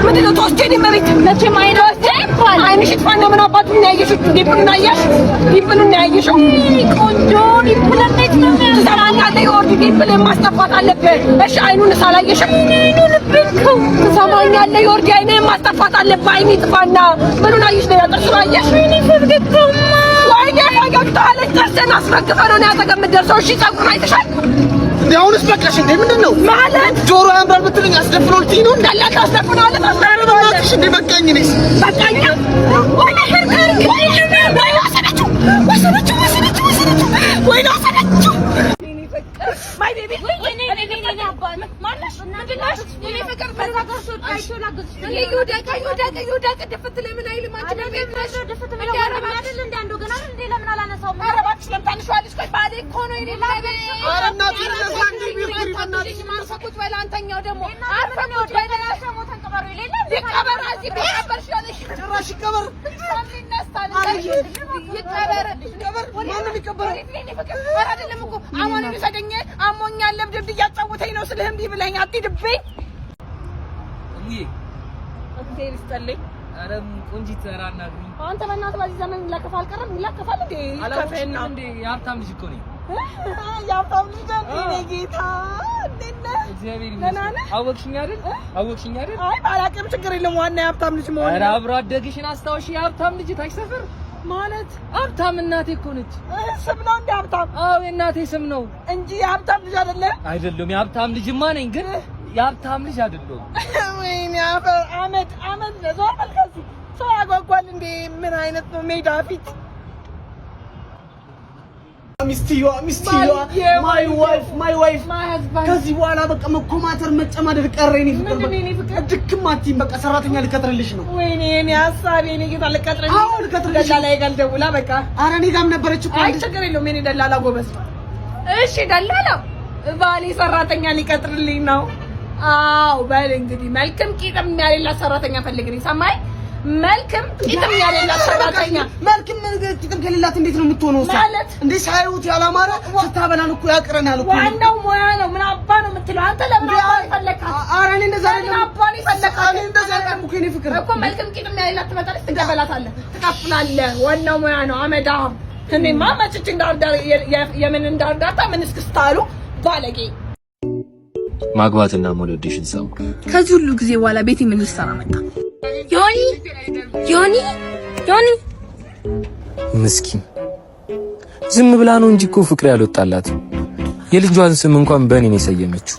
ምንድነው ተወስደኝ መሬት ለቼ ማይነስ ተፋል አይንሽ ተፋና ምን አባቱ ያየሽ ዲፕሉና ያየሽ ዲፕሉና ያየሽ ቆንጆ ዲፕሉናት ነው ተሰራና ለይወርድ ዲፕል ማስጠፋት አለበት እሺ አይኑን ሳላየሽ አይኑን ብንከው ተሰማኛለ ይወርድ አይኔን ማስጠፋት አለበት አይኔ ጥፋና ምኑን አየሽ ነው ያጠርሽ አየሽ አይኔ ፍርግተማ ወይኔ ፈገግታ አለች ተሰና አስረክፈ ነው ያተቀምደርሰው እሺ ጸጉር አይተሻል ያውንስ በቃሽ እንዴ ምንድነው ማለት ጆሮ ያምራል ብትልኝ አስደፍሮልኝ ነው እንዳላታ አስደፍናለ ታስተራራለሽ እንዴ በቃኝ ነሽ በቃኛ ወይ ነገር ወይ ወሰነችው ወይ ወሰነችው ማይ ቤቢ እኔ አባን ማለሽ ምንድነሽ እኔ ፍቅር በዛጋሽ አይቶላግስ ይሁዳ ደፍት ለምን አይልም አንቺ ቤት ነሽ ደፍት ምን ያረባችል እንደ አንዱ ገና እንደ ለምን አላነሳው ማረባች ለምታንሽዋልሽ ቆይ ባሌ እኮ ነው እኔ ላይ አረናት ለዛንዲ ቢኩሪ በእናትሽ ማርሰቁት ወይ ላንተኛው ደግሞ አርፈቁት ወይ ለራስህ ሞተን ቀበሩ ይሌለ ይቀበር እዚህ ቢቀበርሽ ያለሽ ጭራሽ ይቀበር ይነሳል ይቀበር ማንም ይቀበር እኔ ፍቅር አይደለም እኮ አማን ይሰደኝ አሞኛል ለብድብ እያጫወተኝ ነው ስለህም ቢብለኝ አትድብኝ እሙዬ አትቴል ስጠልኝ አረም ቆንጂ ተራና ግሪ አንተ በእናትህ በዚህ ዘመን ለከፋ አልቀረም ይለከፋል እንዴ ይከፈና እንዴ የሀብታም ልጅ እኮ ነኝ የሀብታም ልጅ እንዴ ጌታ እንዴ እግዚአብሔር ይመስገን አወቅሽኝ አይደል አይ ባላቀም ችግር የለም ዋና የሀብታም ልጅ መሆን ኧረ አብሮ አደግሽን አስታውሽ የሀብታም ልጅ ታች ሰፈር ማለት ሀብታም እናቴ እኮ ነች ስም ነው እንደ ሀብታም አዎ የእናቴ ስም ነው እንጂ የሀብታም ልጅ አይደለም የሀብታም ልጅማ ነኝ ግን የሀብታም ልጅ አይደለም ወይኔ አመት ለዞር መልካሲ ሰው ያጓጓል እንዴ ምን አይነት ነው ሜዳ ፊት ሚስቲዋ ማይ ዋይፍ ከዚህ በኋላ በቃ መኮማተር መጨማደድ ቀረኝ ፍቅር ድክማቲም በቃ ሰራተኛ ልቀጥርልሽ ነው ወይኔ እኔ ሐሳቤ እኔ ጌታ ልቀጥርልሽ አዎ ልቀጥርልሽ ደላላ ይጋል ደውላ በቃ ኧረ እኔ ጋርም ነበረች እኮ አይ ችግር የለውም እኔ ደላላ ጎበዝ እሺ ደላላ ባሌ ሰራተኛ ሊቀጥርልኝ ነው አዎ በል እንግዲህ መልክም ቂጥም ያሌላ ሰራተኛ ፈልግልኝ ሰማይ መልክም ቂጥም ያሌላ ሰራተኛ መልክም ቂጥም ከሌላት እንዴት ነው የምትሆነው ማለት እንዴ ሳይውት ያላማረ ስታበላን እኮ ያቀረናል እኮ ዋናው ሙያ ነው ምን አባ ነው የምትለው አንተ ለምን አባ ይፈልካል ኧረ እኔ እንደዛ አይደለም አባ ነው ይፈልካል እኔ እንደዛ አይደለም እኮ እኔ ፍቅር እኮ መልክም ቂጥም ያሌላት ትመጣለች ትገበላታለህ ትቀፍላለህ ዋናው ሙያ ነው አመዳም እኔማ መጭጭ እንዳርዳር የምን እንዳርዳታ ምን እስክስታሉ ባለጌ ማግባትና ሞለድሽን ሰው ከዚህ ሁሉ ጊዜ በኋላ ቤቴ ምን ይሰራ መጣ ዮኒ ምስኪን ዝም ብላ ነው እንጂ እኮ ፍቅር ያልወጣላት የልጇን ስም እንኳን በእኔ ነው የሰየመችው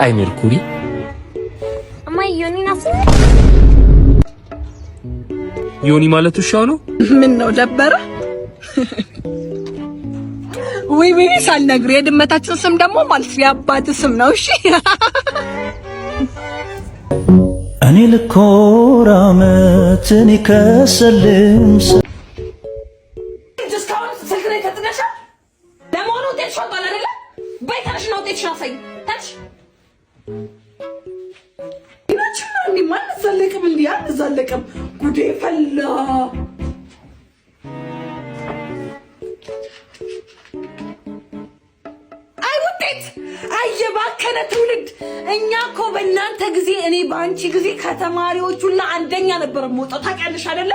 አይ ሜርኩሪ አማይ ዮኒ ናፍ ዮኒ ማለት ውሻው ነው ምን ነው ደበረ ወይ ሳልነግር የድመታችን ስም ደግሞ ማለት ያባት ስም ነው እሺ እኔ ልኮራመት እኔ ከሰልም ጀስታውን ሰክሬ ከተነሻ ለሞኑ ተሽው ባል አይደለ በይተሽ ነው ተሽው ሳይ ታች ይናችማ እንዴ ማን ዘለቀም እንዴ ዘለቀም ጉዴ ፈላ አየባከነ ትውልድ እኛ እኮ በእናንተ ጊዜ እኔ ባንቺ ጊዜ ከተማሪዎች ሁሉ አንደኛ ነበር ሞጣው ታውቂያለሽ አይደለ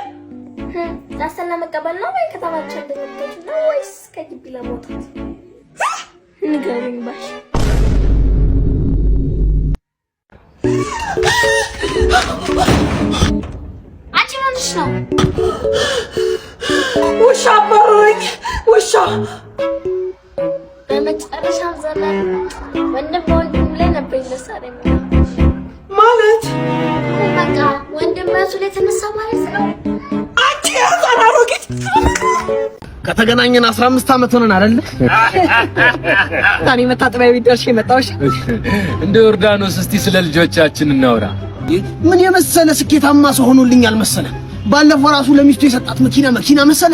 ዳሰና መቀበል ነው ወይ ከተማችን እንደምትጭ ነው ወይስ ከግቢ ለሞታት ንገሪኝ ባሽ አንቺ ምንሽ ነው ውሻ አባረረኝ ውሻ በመጨረሻው ዘመን ወንድም ላይ ነበር ይለሳለኝ ማለት በቃ ወንድም በሱ ላይ ተነሳ ማለት ነው አንቺ ያዛራሮጊት ከተገናኘን 15 አመት ሆነን አይደል ታኒ መታጠቢያ ቤት ደርሼ መጣሁሽ እንደ ዮርዳኖስ እስቲ ስለ ልጆቻችን እናውራ ምን የመሰለ ስኬታማ ሰው ሆኖልኛል መሰለ ባለፈው ራሱ ለሚስቱ የሰጣት መኪና መሰለ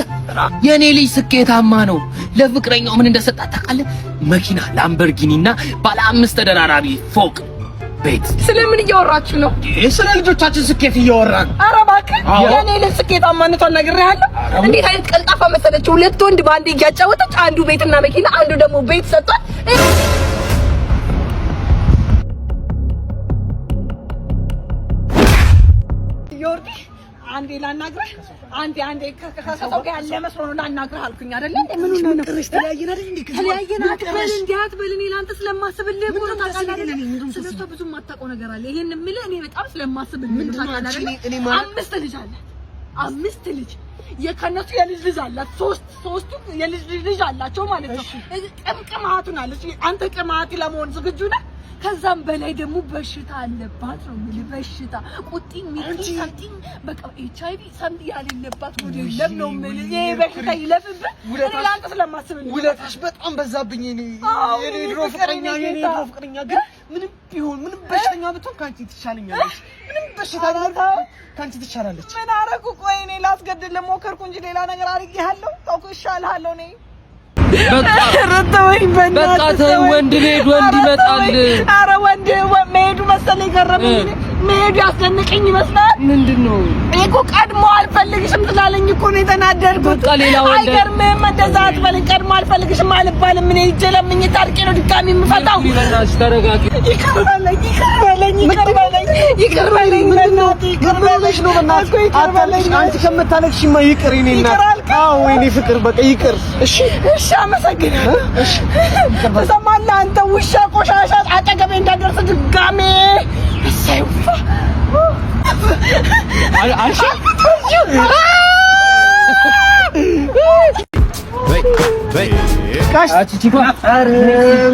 የኔ ልጅ ስኬታማ ነው ለፍቅረኛው ምን እንደሰጣት ታውቃለህ መኪና ላምበርጊኒና ባለ 5 ተደራራቢ ፎቅ ቤት። ስለምን እያወራችሁ ነው? ስለ ልጆቻችን ስኬት እያወራን። ኧረ እባክህ የኔ ልጅ ስኬታማነቷን ነግሬሃለሁ። እንዴት አይነት ቀልጣፋ መሰለች! ሁለት ወንድ በአንድ እያጫወተች አንዱ ቤትና መኪና፣ አንዱ ደግሞ ቤት ሰጥቷል። ዮርዲ አንዴ ላናግርህ፣ አንዴ ከሰው ጋር ያለ መስሎ ነው ላናግርህ አልኩኝ አይደለ? ምኑን ነው ነግረሽ? ተለያየን አይደል እንዴ? ተለያየን አትበል፣ እንዲህ አትበል። እኔ ላንተ ስለማስብልህ እኮ ነው። ታውቃለህ፣ ስለሷ ብዙ የማታውቀው ነገር አለ። ይሄን የምልህ እኔ በጣም ስለማስብልህ ምን ታውቃለህ? አምስት ልጅ አለ፣ አምስት ልጅ የከነሱ የልጅ ልጅ አላት። ሶስቱ የልጅ ልጅ አላቸው ማለት ነው። ቅምቅማቱን አለች። አንተ ቅማቲ ለመሆን ዝግጁ ነህ? ከዛም በላይ ደግሞ በሽታ አለባት ነው የሚል በሽታ ቁጢኝ ሚጢ ሰምቲኝ በቃ ኤችአይቪ ሰምቲ ያለባት ወደ የለም ነው የሚል ይሄ በሽታ ይለፍብህ። እኔ ላንተ ስለማስብልህ ውለታሽ በጣም በዛብኝ። እኔ ድሮ ፍቅረኛ ግን ምንም ቢሆን ምንም በሽተኛ ብትሆን ካንቺ ትሻለኛለች። ምንም በሽታ ካንቺ ትሻላለች። ምን አደረኩ? ቆይ እኔ ላስገድል ለሞከርኩ እንጂ ሌላ ነገር አድርጌሃለሁ? ተውኩ ይሻልሃለሁ እኔ በቃ ተው። ወንድ ልሄድ ወንድ ይመጣል። ኧረ ወንድ መሄዱ መሰለኝ ገረመኝ። መሄዱ ያስደንቀኝ ይመስላል። ምንድነው እኮ ቀድሞ አልፈልግሽም ስላለኝ እኮ ነው የተናደድኩት። በቃ ሌላ ወንድ አይገርምም? እንደዛ አትበለኝ። ቀድሞ አልፈልግሽም አልባልም። እኔ ሂጅ ለምኜ ታርቄ ነው ድጋሚ የምፈታው። ይበናሽ ተረጋጊ። ይቅር በለኝ። አንቺ ከምታለቅሽማ ይቅር። እኔ እናት አዎ፣ ወይኔ ፍቅር በቃ ይቅር። እሺ አመሰግናለሁ። እሺ ተሰማላ አንተ ውሻ ቆሻሻ አጠገቤ እንዳደርስ ድጋሜ እሰይፋ አልሽ ካሽ አቺቺኮ አረ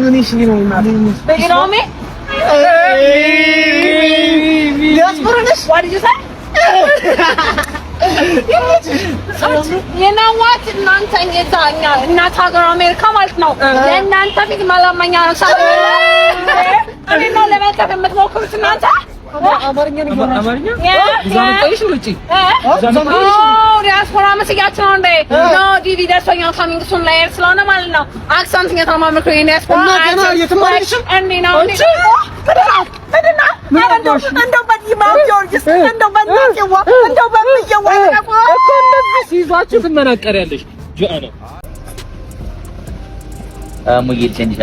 ምን እሺ ነው እናት በግራሜ ያስፈረደሽ ዋዲሳ የናዋት እናንተ የታኛ እናት ሀገር አሜሪካ ማለት ነው። ለእናንተ ፊት ማላመኛ ነው። እኔ ነው ለመከፍ የምትሞክሩት እናንተ አማርኛ ዲያስፖራ መስያችሁ ነው እንዴ? ኖ ዲቪ ደርሶኛል ካሚንግ ሱን ላይ ስለሆነ ማለት ነው። አክሰንት እየተማመርኩ ነው። ዲያስፖራ እና የተማርሽ እንዴ ነው እንዴ? እንደው በዚህ ማውጆርስ እንደው በእናትዋ እንደው በምየዋ እኮ እንደዚህ ሲይዟችሁ ትመናቀሪያለሽ። ጆአና ሙዬ ልሸኝሻ።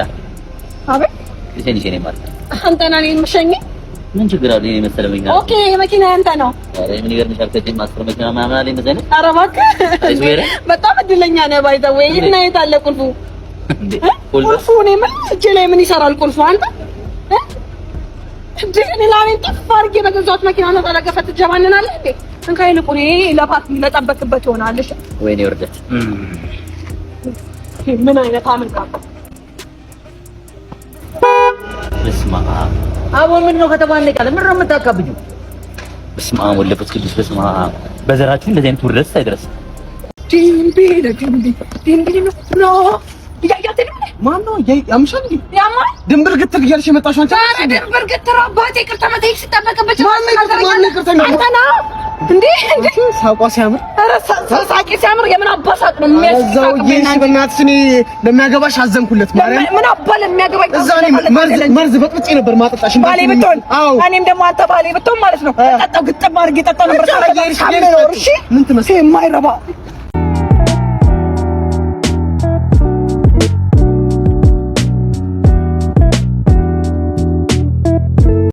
አቤት ልሸኝሽ ነኝ ማለት አንተ ነህ የምሸኝ? ምን ችግር አለ? እኔ መሰለኝ መኪና ኦኬ መኪና ያንተ ነው። አረ ምን ይገርምሻል? ከዚህ ማስፈር መኪና ምናምን አለኝ መሰለኝ። ኧረ እባክህ በጣም እድለኛ ነህ። ባይ ዘ ዌይ እና የት አለ ቁልፉ? ቁልፉ እኔ ምን እጄ ላይ ምን ይሰራል ቁልፉ? አንተ እንዴ እኔ ላኔ ጥፍ አድርጌ በገዛሁት መኪና ነው ተለገፈት ትጀባንናለህ እንዴ? እንካ ይልቁን ይሄ ለፓርቲ ለጠበቅበት ይሆናል። እሺ ወይኔ ወርደት ምን አይነት አምልካ በስመ አብ አቦ ምን ነው ከተባለ ቃል ምን ነው የምታካብጁ? በስመ አብ ወለፈት ቅዱስ በስመ አብ በዘራችሁ እንደዚህ አይነት ውርደት ሳይደርስ ዲምቢ ነው ያያተ ማን ነው ያምሻል እንዴ? ያማ ድንብር ግትር እያልሽ የመጣሽው አንቺ? ኧረ ድንብር ግትር አባቴ ይቅርታ መጠየቅ ሲጠበቅብሽ ማን ይቅርታ አንተ ነው እንዴ? ሳቋ ሲያምር ኧረ ሳቂ ሲያምር የምን አባ ሳቅ ነው የሚያስቀው? ይሄ በእናትሽ እኔ ለሚያገባሽ አዘንኩለት ማለት ምን አባ ለሚያገባኝ እዛ እኔ መርዝ በጥብጬ ነበር ማጠጣሽ ባሌ ብትሆን እኔም ደግሞ አንተ ባሌ ብትሆን ማለት ነው ጠጣው ግጥም አድርጌ ጠጣው ነበር። ታረጋይሽ አምነው እሺ ምን ትመስል የማይረባ